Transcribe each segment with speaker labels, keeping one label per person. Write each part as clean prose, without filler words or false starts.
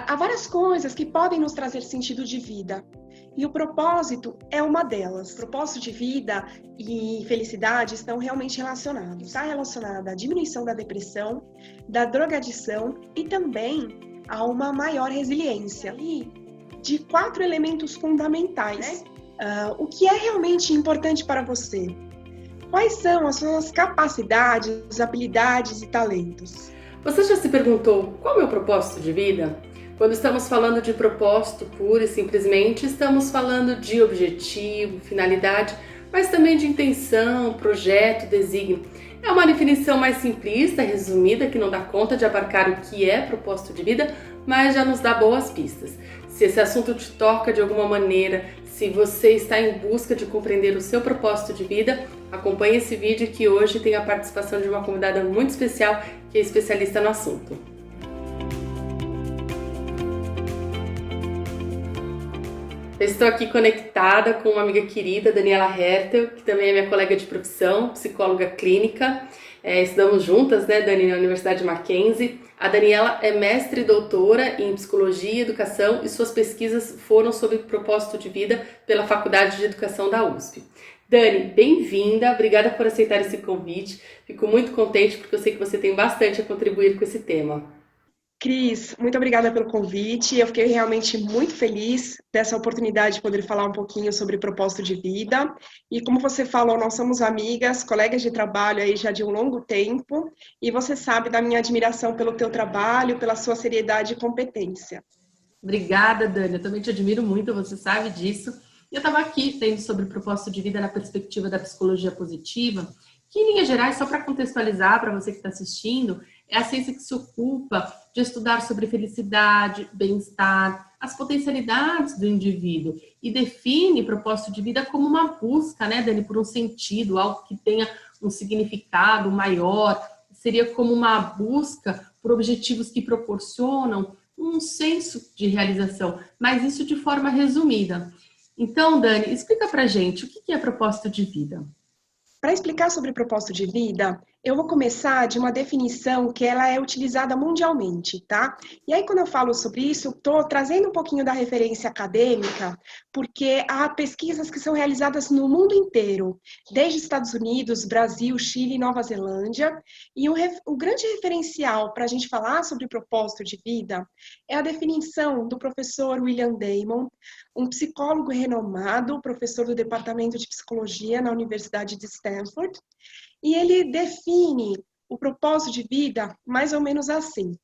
Speaker 1: Há várias coisas que podem nos trazer sentido de vida. E o propósito é uma delas. O propósito de vida e felicidade estão realmente relacionados. Está relacionado à diminuição da depressão, da drogadição e também a uma maior resiliência. E de 4 elementos fundamentais. O que é realmente importante para você? Quais são as suas capacidades, habilidades e talentos?
Speaker 2: Você já se perguntou qual é o meu propósito de vida? Quando estamos falando de propósito, pura e simplesmente, estamos falando de objetivo, finalidade, mas também de intenção, projeto, desígnio. É uma definição mais simplista, resumida, que não dá conta de abarcar o que é propósito de vida, mas já nos dá boas pistas. Se esse assunto te toca de alguma maneira, se você está em busca de compreender o seu propósito de vida, acompanhe esse vídeo que hoje tem a participação de uma convidada muito especial, que é especialista no assunto. Eu estou aqui conectada com uma amiga querida, Daniela Hertel, que também é minha colega de profissão, psicóloga clínica. Estudamos juntas, né, Dani, na Universidade Mackenzie. A Daniela é mestre e doutora em Psicologia e Educação e suas pesquisas foram sobre propósito de vida pela Faculdade de Educação da USP. Dani, bem-vinda, obrigada por aceitar esse convite. Fico muito contente porque eu sei que você tem bastante a contribuir com esse tema.
Speaker 1: Cris, muito obrigada pelo convite. Eu fiquei realmente muito feliz dessa oportunidade de poder falar um pouquinho sobre propósito de vida. E como você falou, nós somos amigas, colegas de trabalho aí já de um longo tempo. E você sabe da minha admiração pelo teu trabalho, pela sua seriedade e competência.
Speaker 2: Obrigada, Dani. Eu também te admiro muito, você sabe disso. Eu estava aqui tendo sobre propósito de vida na perspectiva da psicologia positiva, que em linhas gerais, só para contextualizar para você que está assistindo, é a ciência que se ocupa de estudar sobre felicidade, bem-estar, as potencialidades do indivíduo e define propósito de vida como uma busca, né, Dani, por um sentido, algo que tenha um significado maior, seria como uma busca por objetivos que proporcionam um senso de realização, mas isso de forma resumida. Então, Dani, explica pra gente o que é propósito de vida.
Speaker 1: Para explicar sobre propósito de vida, eu vou começar de uma definição que ela é utilizada mundialmente, tá? E aí, quando eu falo sobre isso, estou trazendo um pouquinho da referência acadêmica, porque há pesquisas que são realizadas no mundo inteiro, desde Estados Unidos, Brasil, Chile e Nova Zelândia, e o grande referencial para a gente falar sobre propósito de vida é a definição do professor William Damon, um psicólogo renomado, professor do Departamento de Psicologia na Universidade de Stanford, e ele define o propósito de vida mais ou menos assim,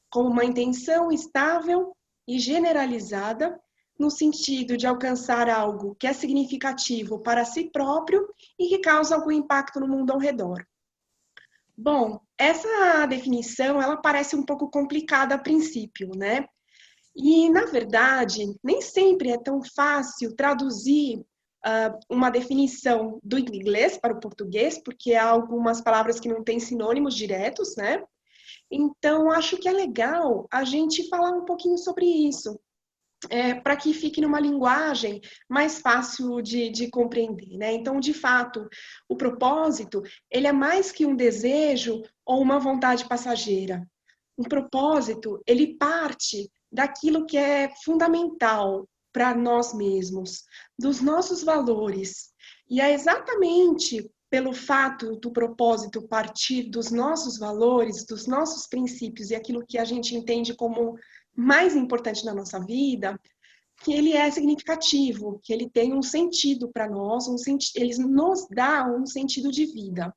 Speaker 1: como uma intenção estável e generalizada no sentido de alcançar algo que é significativo para si próprio e que causa algum impacto no mundo ao redor. Bom, essa definição, ela parece um pouco complicada a princípio, né? E, na verdade, nem sempre é tão fácil traduzir uma definição do inglês para o português, porque há algumas palavras que não têm sinônimos diretos, né? Então, acho que é legal a gente falar um pouquinho sobre isso, para que fique numa linguagem mais fácil de compreender, né? Então, de fato, o propósito, ele é mais que um desejo ou uma vontade passageira. Um propósito, ele parte daquilo que é fundamental para nós mesmos, dos nossos valores. E é exatamente pelo fato do propósito partir dos nossos valores, dos nossos princípios e aquilo que a gente entende como mais importante na nossa vida, que ele é significativo, que ele tem um sentido para nós, ele nos dá um sentido de vida,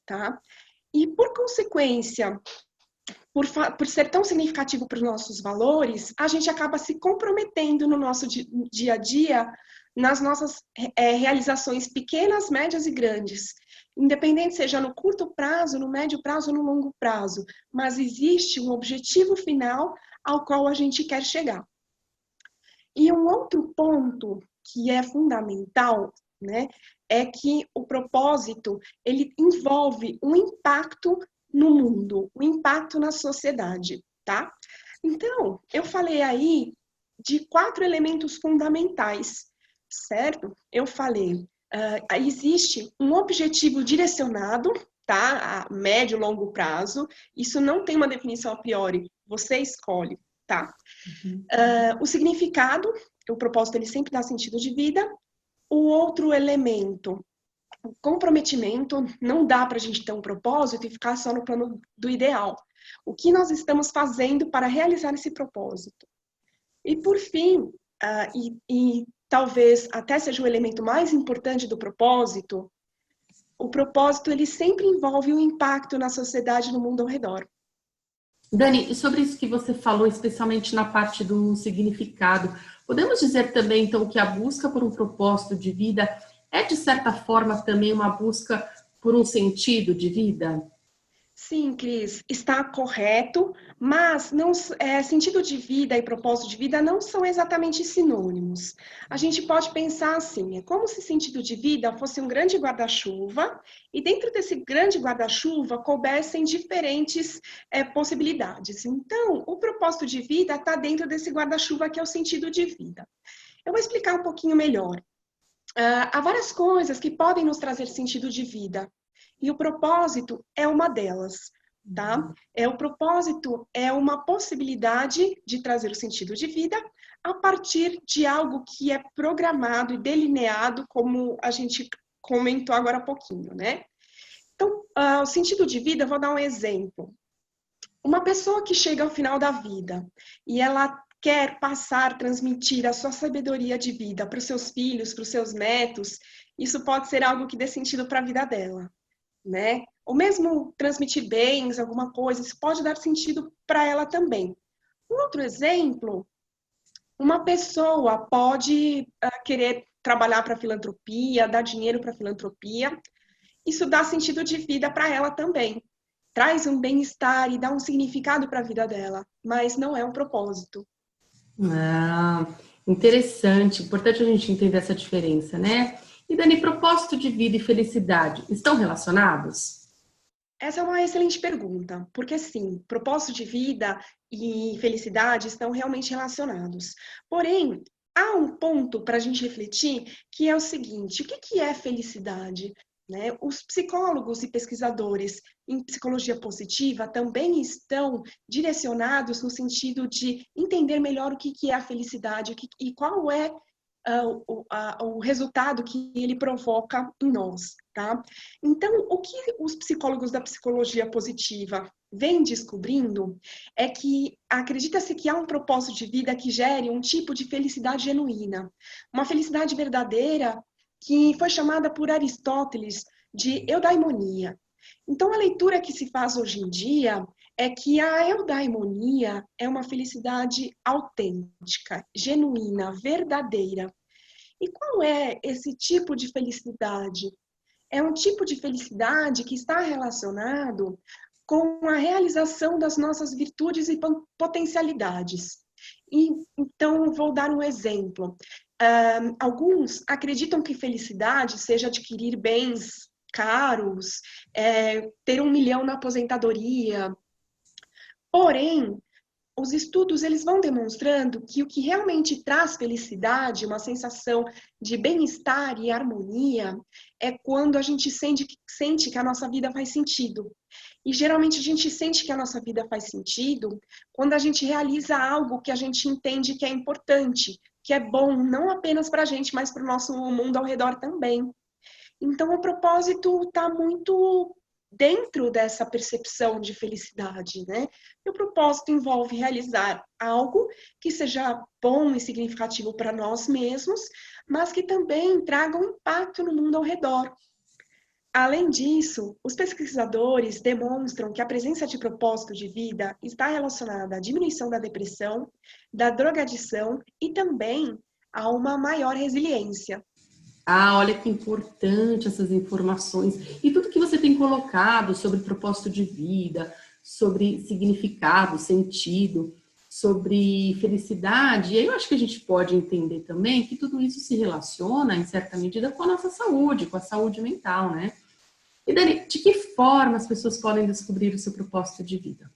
Speaker 1: tá? E por consequência, por ser tão significativo para os nossos valores, a gente acaba se comprometendo no nosso dia a dia, nas nossas realizações pequenas, médias e grandes. Independente seja no curto prazo, no médio prazo ou no longo prazo. Mas existe um objetivo final ao qual a gente quer chegar. E um outro ponto que é fundamental, né, é que o propósito, ele envolve um impacto no mundo, um impacto na sociedade, tá? Então, eu falei aí de 4 elementos fundamentais, certo? Eu falei, existe um objetivo direcionado, tá? A médio e longo prazo. Isso não tem uma definição a priori, você escolhe, tá? O significado, o propósito, ele sempre dá sentido de vida. O outro elemento, o comprometimento, não dá para a gente ter um propósito e ficar só no plano do ideal. O que nós estamos fazendo para realizar esse propósito? E por fim, e talvez até seja o elemento mais importante do propósito, o propósito ele sempre envolve um impacto na sociedade e no mundo ao redor.
Speaker 2: Dani, e sobre isso que você falou, especialmente na parte do significado, podemos dizer também, então, que a busca por um propósito de vida é, de certa forma, também uma busca por um sentido de vida?
Speaker 1: Sim, Cris, está correto, mas não, sentido de vida e propósito de vida não são exatamente sinônimos. A gente pode pensar assim, é como se sentido de vida fosse um grande guarda-chuva e dentro desse grande guarda-chuva coubessem diferentes possibilidades. Então, o propósito de vida está dentro desse guarda-chuva que é o sentido de vida. Eu vou explicar um pouquinho melhor. Há várias coisas que podem nos trazer sentido de vida. E o propósito é uma delas, tá? O propósito é uma possibilidade de trazer o sentido de vida a partir de algo que é programado e delineado, como a gente comentou agora há pouquinho, né? Então, o sentido de vida, vou dar um exemplo. Uma pessoa que chega ao final da vida e ela quer passar, transmitir a sua sabedoria de vida para os seus filhos, para os seus netos, isso pode ser algo que dê sentido para a vida dela, né? Ou mesmo transmitir bens, alguma coisa, isso pode dar sentido para ela também. Um outro exemplo, uma pessoa pode querer trabalhar para a filantropia, dar dinheiro para a filantropia, isso dá sentido de vida para ela também. Traz um bem-estar e dá um significado para a vida dela, mas não é um propósito.
Speaker 2: Ah, interessante. Importante a gente entender essa diferença, né? E Dani, propósito de vida e felicidade estão relacionados?
Speaker 1: Essa é uma excelente pergunta, porque sim, propósito de vida e felicidade estão realmente relacionados. Porém, há um ponto para a gente refletir que é o seguinte: o que é felicidade? Né? Os psicólogos e pesquisadores em psicologia positiva também estão direcionados no sentido de entender melhor o que é a felicidade e qual é o resultado que ele provoca em nós, tá? Então, o que os psicólogos da psicologia positiva vêm descobrindo é que acredita-se que há um propósito de vida que gere um tipo de felicidade genuína, uma felicidade verdadeira que foi chamada por Aristóteles de eudaimonia. Então, a leitura que se faz hoje em dia é que a eudaimonia é uma felicidade autêntica, genuína, verdadeira. E qual é esse tipo de felicidade? É um tipo de felicidade que está relacionado com a realização das nossas virtudes e potencialidades. E, então, vou dar um exemplo. Alguns acreditam que felicidade seja adquirir bens caros, ter 1 milhão na aposentadoria. Porém, os estudos eles vão demonstrando que o que realmente traz felicidade, uma sensação de bem-estar e harmonia, é quando a gente sente que a nossa vida faz sentido. E geralmente a gente sente que a nossa vida faz sentido quando a gente realiza algo que a gente entende que é importante, que é bom, não apenas para a gente, mas para o nosso mundo ao redor também. Então, o propósito está muito dentro dessa percepção de felicidade, né? E o propósito envolve realizar algo que seja bom e significativo para nós mesmos, mas que também traga um impacto no mundo ao redor. Além disso, os pesquisadores demonstram que a presença de propósito de vida está relacionada à diminuição da depressão, da drogadição e também a uma maior resiliência.
Speaker 2: Ah, olha que importante essas informações. E tudo que você tem colocado sobre propósito de vida, sobre significado, sentido, sobre felicidade, e aí eu acho que a gente pode entender também que tudo isso se relaciona, em certa medida, com a nossa saúde, com a saúde mental, né? E Dani, de que forma as pessoas podem descobrir o seu propósito de vida?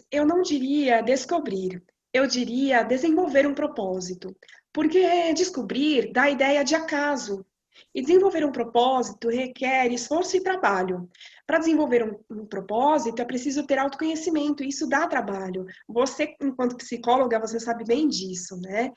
Speaker 1: Eu não diria descobrir, eu diria desenvolver um propósito. Porque descobrir dá a ideia de acaso. E desenvolver um propósito requer esforço e trabalho. Para desenvolver um propósito, é preciso ter autoconhecimento, e isso dá trabalho. Você, enquanto psicóloga, você sabe bem disso, né?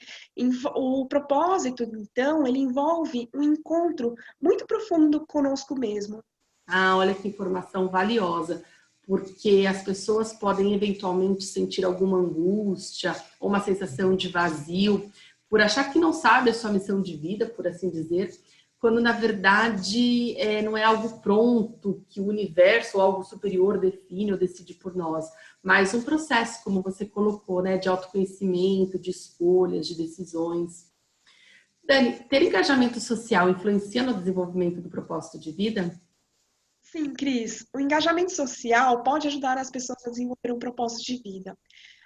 Speaker 1: O propósito, então, ele envolve um encontro muito profundo conosco mesmo.
Speaker 2: Ah, olha que informação valiosa, porque as pessoas podem eventualmente sentir alguma angústia ou uma sensação de vazio por achar que não sabe a sua missão de vida, por assim dizer, quando na verdade não é algo pronto que o universo ou algo superior define ou decide por nós, mas um processo, como você colocou, né, de autoconhecimento, de escolhas, de decisões. Dani, ter engajamento social influencia no desenvolvimento do propósito de vida?
Speaker 1: Sim, Cris, o engajamento social pode ajudar as pessoas a desenvolver um propósito de vida.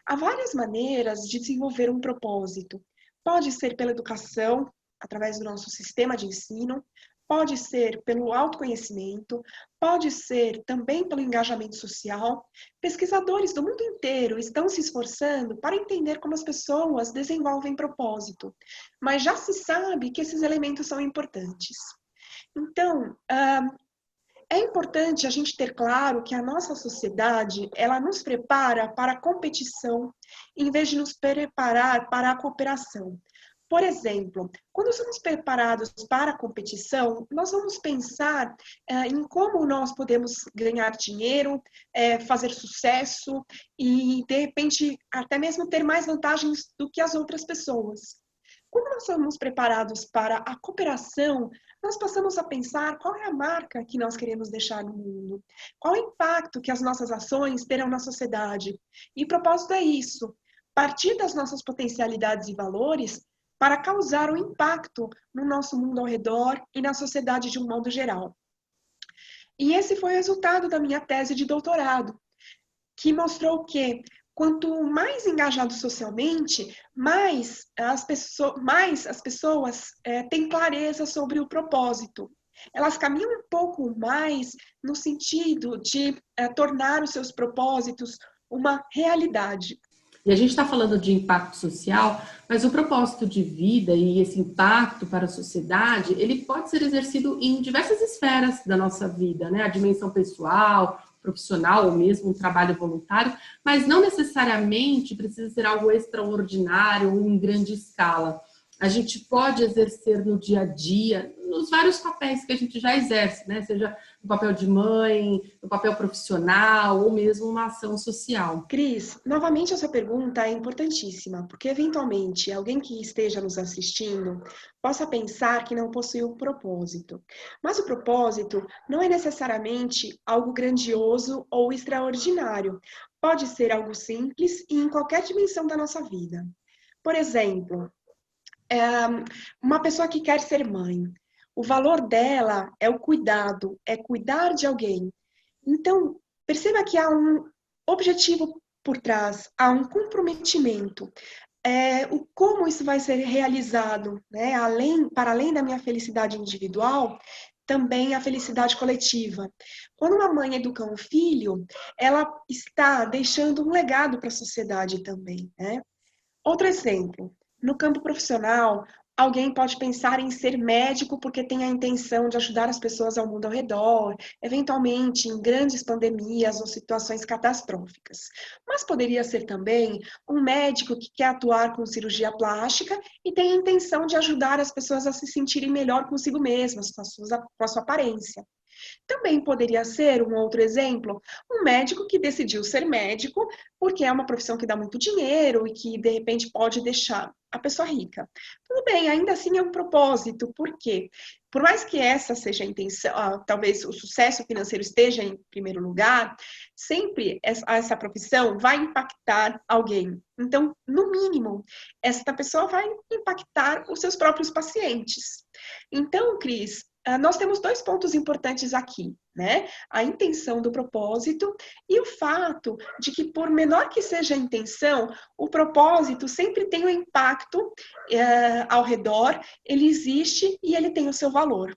Speaker 1: Há várias maneiras de desenvolver um propósito. Pode ser pela educação, através do nosso sistema de ensino, pode ser pelo autoconhecimento, pode ser também pelo engajamento social. Pesquisadores do mundo inteiro estão se esforçando para entender como as pessoas desenvolvem propósito, mas já se sabe que esses elementos são importantes. Então, é importante a gente ter claro que a nossa sociedade, ela nos prepara para a competição, em vez de nos preparar para a cooperação. Por exemplo, quando somos preparados para a competição, nós vamos pensar em como nós podemos ganhar dinheiro, fazer sucesso e, de repente, até mesmo ter mais vantagens do que as outras pessoas. Quando nós somos preparados para a cooperação, nós passamos a pensar qual é a marca que nós queremos deixar no mundo, qual é o impacto que as nossas ações terão na sociedade. E o propósito é isso, partir das nossas potencialidades e valores para causar um impacto no nosso mundo ao redor e na sociedade de um modo geral. E esse foi o resultado da minha tese de doutorado, que mostrou que quanto mais engajado socialmente, mais as pessoas têm clareza sobre o propósito. Elas caminham um pouco mais no sentido de tornar os seus propósitos uma realidade.
Speaker 2: E a gente está falando de impacto social, mas o propósito de vida e esse impacto para a sociedade, ele pode ser exercido em diversas esferas da nossa vida, né? A dimensão pessoal, profissional ou mesmo um trabalho voluntário, mas não necessariamente precisa ser algo extraordinário ou em grande escala. A gente pode exercer no dia a dia, nos vários papéis que a gente já exerce, né? Seja no papel de mãe, no papel profissional ou mesmo uma ação social.
Speaker 1: Cris, novamente essa pergunta é importantíssima, porque eventualmente alguém que esteja nos assistindo possa pensar que não possui um propósito. Mas o propósito não é necessariamente algo grandioso ou extraordinário. Pode ser algo simples e em qualquer dimensão da nossa vida. Por exemplo, uma pessoa que quer ser mãe. O valor dela é o cuidado, é cuidar de alguém. Então, perceba que há um objetivo por trás, há um comprometimento. Como isso vai ser realizado, né? Para além da minha felicidade individual, também a felicidade coletiva. Quando uma mãe educa um filho, ela está deixando um legado para a sociedade também, né? Outro exemplo, no campo profissional, alguém pode pensar em ser médico porque tem a intenção de ajudar as pessoas ao mundo ao redor, eventualmente em grandes pandemias ou situações catastróficas. Mas poderia ser também um médico que quer atuar com cirurgia plástica e tem a intenção de ajudar as pessoas a se sentirem melhor consigo mesmas, com a sua aparência. Também poderia ser um outro exemplo, um médico que decidiu ser médico porque é uma profissão que dá muito dinheiro e que, de repente, pode deixar a pessoa rica. Tudo bem, ainda assim é um propósito, por quê? Por mais que essa seja a intenção, talvez o sucesso financeiro esteja em primeiro lugar, sempre essa profissão vai impactar alguém. Então, no mínimo, esta pessoa vai impactar os seus próprios pacientes. Então, Cris, nós temos dois pontos importantes aqui, né? A intenção do propósito e o fato de que, por menor que seja a intenção, o propósito sempre tem um impacto ao redor, ele existe e ele tem o seu valor.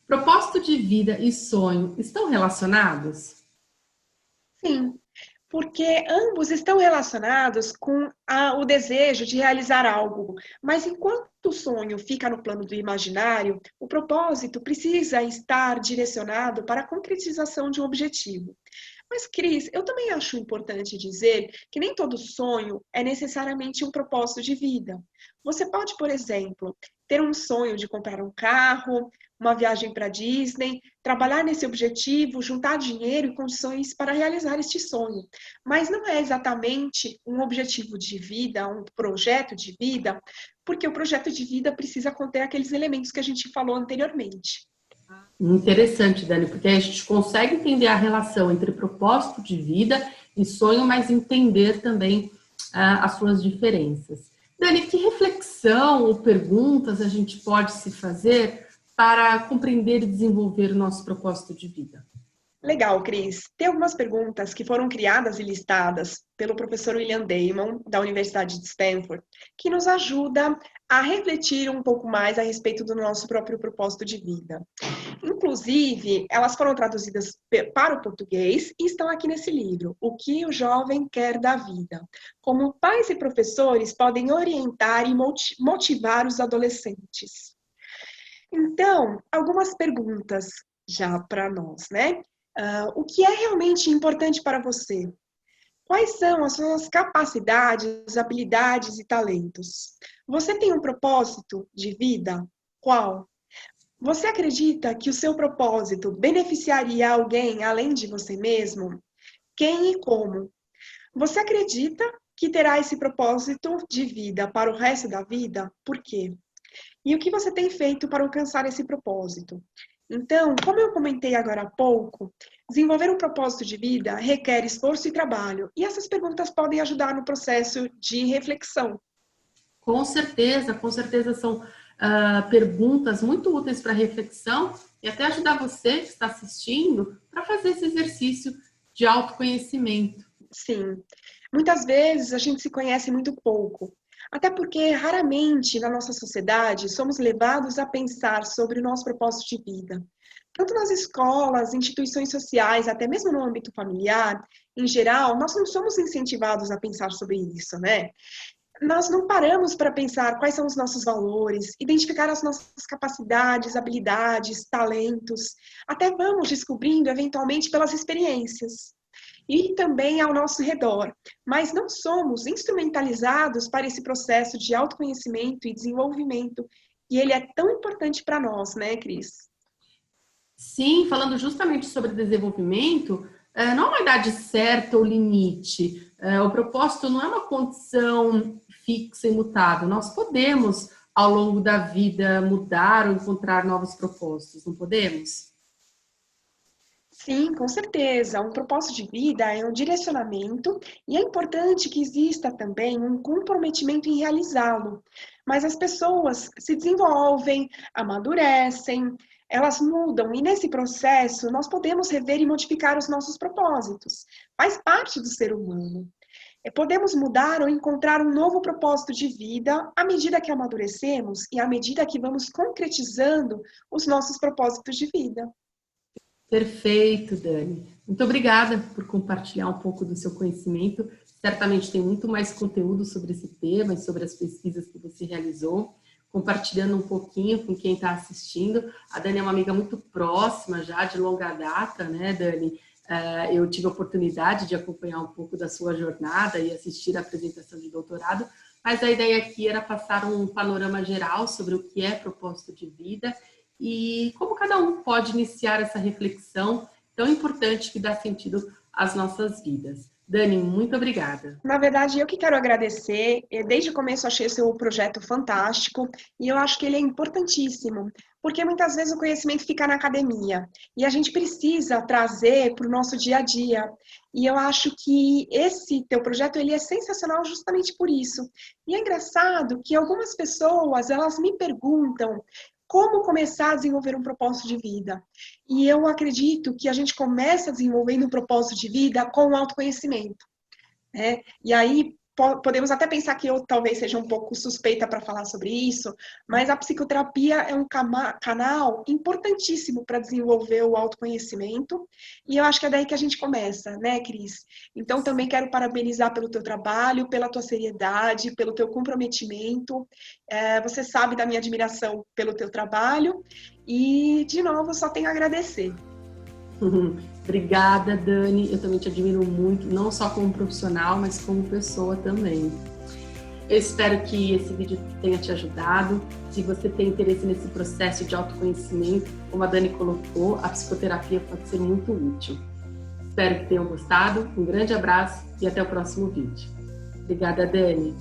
Speaker 2: Propósito de vida e sonho estão relacionados?
Speaker 1: Sim. Porque ambos estão relacionados com o desejo de realizar algo, mas enquanto o sonho fica no plano do imaginário, o propósito precisa estar direcionado para a concretização de um objetivo. Mas, Cris, eu também acho importante dizer que nem todo sonho é necessariamente um propósito de vida. Você pode, por exemplo, ter um sonho de comprar um carro, uma viagem para Disney, trabalhar nesse objetivo, juntar dinheiro e condições para realizar este sonho. Mas não é exatamente um objetivo de vida, um projeto de vida, porque o projeto de vida precisa conter aqueles elementos que a gente falou anteriormente.
Speaker 2: Interessante, Dani, porque a gente consegue entender a relação entre propósito de vida e sonho, mas entender também as suas diferenças. Dani, que reflexão ou perguntas a gente pode se fazer para compreender e desenvolver o nosso propósito de vida?
Speaker 1: Legal, Cris. Tem algumas perguntas que foram criadas e listadas pelo professor William Damon, da Universidade de Stanford, que nos ajuda a refletir um pouco mais a respeito do nosso próprio propósito de vida. Inclusive, elas foram traduzidas para o português e estão aqui nesse livro, O que o Jovem Quer da Vida. Como pais e professores podem orientar e motivar os adolescentes. Então, algumas perguntas já para nós, né? O que é realmente importante para você? Quais são as suas capacidades, habilidades e talentos? Você tem um propósito de vida? Qual? Você acredita que o seu propósito beneficiaria alguém além de você mesmo? Quem e como? Você acredita que terá esse propósito de vida para o resto da vida? Por quê? E o que você tem feito para alcançar esse propósito? Então, como eu comentei agora há pouco, desenvolver um propósito de vida requer esforço e trabalho. E essas perguntas podem ajudar no processo de reflexão.
Speaker 2: Com certeza são perguntas muito úteis para reflexão e até ajudar você que está assistindo para fazer esse exercício de autoconhecimento.
Speaker 1: Sim, muitas vezes a gente se conhece muito pouco. Até porque, raramente, na nossa sociedade, somos levados a pensar sobre o nosso propósito de vida. Tanto nas escolas, instituições sociais, até mesmo no âmbito familiar, em geral, nós não somos incentivados a pensar sobre isso, né? Nós não paramos para pensar quais são os nossos valores, identificar as nossas capacidades, habilidades, talentos. Até vamos descobrindo, eventualmente, pelas experiências e também ao nosso redor, mas não somos instrumentalizados para esse processo de autoconhecimento e desenvolvimento, e ele é tão importante para nós, né, Cris?
Speaker 2: Sim, falando justamente sobre desenvolvimento, não há uma idade certa ou limite. O propósito não é uma condição fixa e imutável. Nós podemos, ao longo da vida, mudar ou encontrar novos propósitos, não podemos?
Speaker 1: Sim, com certeza. Um propósito de vida é um direcionamento e é importante que exista também um comprometimento em realizá-lo. Mas as pessoas se desenvolvem, amadurecem, elas mudam e nesse processo nós podemos rever e modificar os nossos propósitos. Faz parte do ser humano. Podemos mudar ou encontrar um novo propósito de vida à medida que amadurecemos e à medida que vamos concretizando os nossos propósitos de vida.
Speaker 2: Perfeito, Dani. Muito obrigada por compartilhar um pouco do seu conhecimento. Certamente tem muito mais conteúdo sobre esse tema e sobre as pesquisas que você realizou, compartilhando um pouquinho com quem está assistindo. A Dani é uma amiga muito próxima já, de longa data, né, Dani? Eu tive a oportunidade de acompanhar um pouco da sua jornada e assistir a apresentação de doutorado, mas a ideia aqui era passar um panorama geral sobre o que é propósito de vida e como cada um pode iniciar essa reflexão tão importante que dá sentido às nossas vidas. Dani, muito obrigada.
Speaker 1: Na verdade, eu que quero agradecer. Desde o começo achei seu projeto fantástico e eu acho que ele é importantíssimo, porque muitas vezes o conhecimento fica na academia e a gente precisa trazer para o nosso dia a dia. E eu acho que esse teu projeto ele é sensacional justamente por isso. E é engraçado que algumas pessoas elas me perguntam como começar a desenvolver um propósito de vida. E eu acredito que a gente começa desenvolvendo um propósito de vida com o autoconhecimento. E aí, podemos até pensar que eu talvez seja um pouco suspeita para falar sobre isso, mas a psicoterapia é um canal importantíssimo para desenvolver o autoconhecimento, e eu acho que é daí que a gente começa, né, Cris? Então, também quero parabenizar pelo teu trabalho, pela tua seriedade, pelo teu comprometimento. Você sabe da minha admiração pelo teu trabalho, e, de novo, só tenho a agradecer.
Speaker 2: Obrigada, Dani. Eu também te admiro muito, não só como profissional, mas como pessoa também. Eu espero que esse vídeo tenha te ajudado. Se você tem interesse nesse processo de autoconhecimento, como a Dani colocou, a psicoterapia pode ser muito útil. Espero que tenham gostado. Um grande abraço e até o próximo vídeo. Obrigada, Dani.